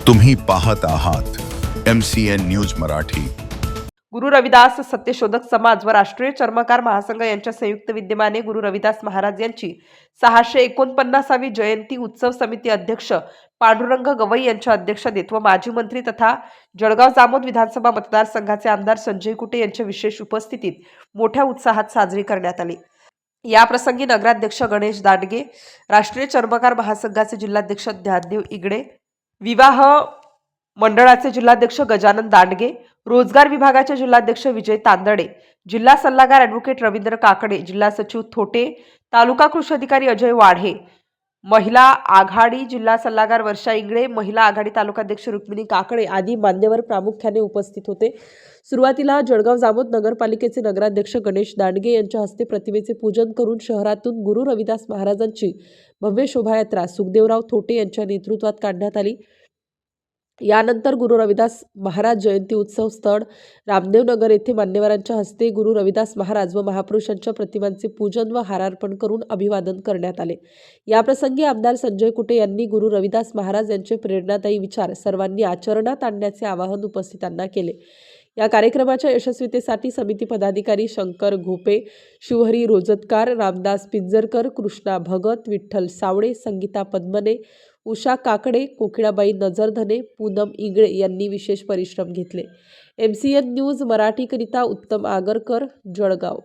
तुम्ही पाहत आहात MCN न्यूज मराठी। गुरु रविदास सत्यशोधक समाज व राष्ट्रीय चर्मकार महासंघ यांच्या संयुक्त विद्यमाने गुरु रविदास महाराज यांची 649वी जयंती उत्सव समिती अध्यक्ष पांडुरंग गवई यांच्या अध्यक्षतेत व माजी मंत्री तथा जळगाव जामोद विधानसभा मतदारसंघाचे आमदार संजय कुटे यांच्या विशेष उपस्थितीत मोठ्या उत्साहात साजरी करण्यात आली। या प्रसंगी नगराध्यक्ष गणेश दांडगे, राष्ट्रीय चर्मकार महासंघाचे जिल्हाध्यक्ष ज्ञानदेव इगडे, विवाह मंडळाचे जिल्हाध्यक्ष गजानन दांडगे, रोजगार विभागाचे जिल्हाध्यक्ष विजय तांदडे, जिल्हा सल्लागार ॲडव्होकेट रवींद्र काकडे, जिल्हा सचिव थोटे, तालुका कृषी अधिकारी अजय वाढे, महिला आघाडी जिल्हा सल्लागार वर्षा इंगळे, महिला आघाडी तालुकाध्यक्ष रुक्मिणी काकडे आदी मान्यवर प्रामुख्याने उपस्थित होते। सुरुवातीला जळगाव जामोद नगरपालिकेचे नगराध्यक्ष गणेश दांडगे यांच्या हस्ते प्रतिमेचे पूजन करून शहरातून गुरु रविदास महाराजांची भव्य शोभायात्रा सुखदेवराव थोटे यांच्या नेतृत्वात काढण्यात आली। यानंतर गुरु रविदास महाराज जयंती उत्सव स्थळ रामदेव नगर येथे मान्यवरांच्या हस्ते गुरु रविदास महाराज व महापुरुषांच्या प्रतिमांचे पूजन व हारार्पण करून अभिवादन करण्यात आले। याप्रसंगी आमदार संजय कुटे यांनी गुरु रविदास महाराज यांचे प्रेरणादायी विचार सर्वांनी आचरणात आणण्याचे आवाहन उपस्थितांना केले। या कार्यक्रमाच्या यशस्वीतेसाठी समिती पदाधिकारी शंकर घोपे, शिवहरी रोजतकार, रामदास पिंजरकर, कृष्णा भगत, विठ्ठल सावळे, संगीता पद्मने, उषा काकडे, कोकिळाबाई नजरधने, पूनम इंगळे यांनी विशेष परिश्रम घेतले। MCN न्यूज मराठीकरिता उत्तम आगरकर, जळगाव।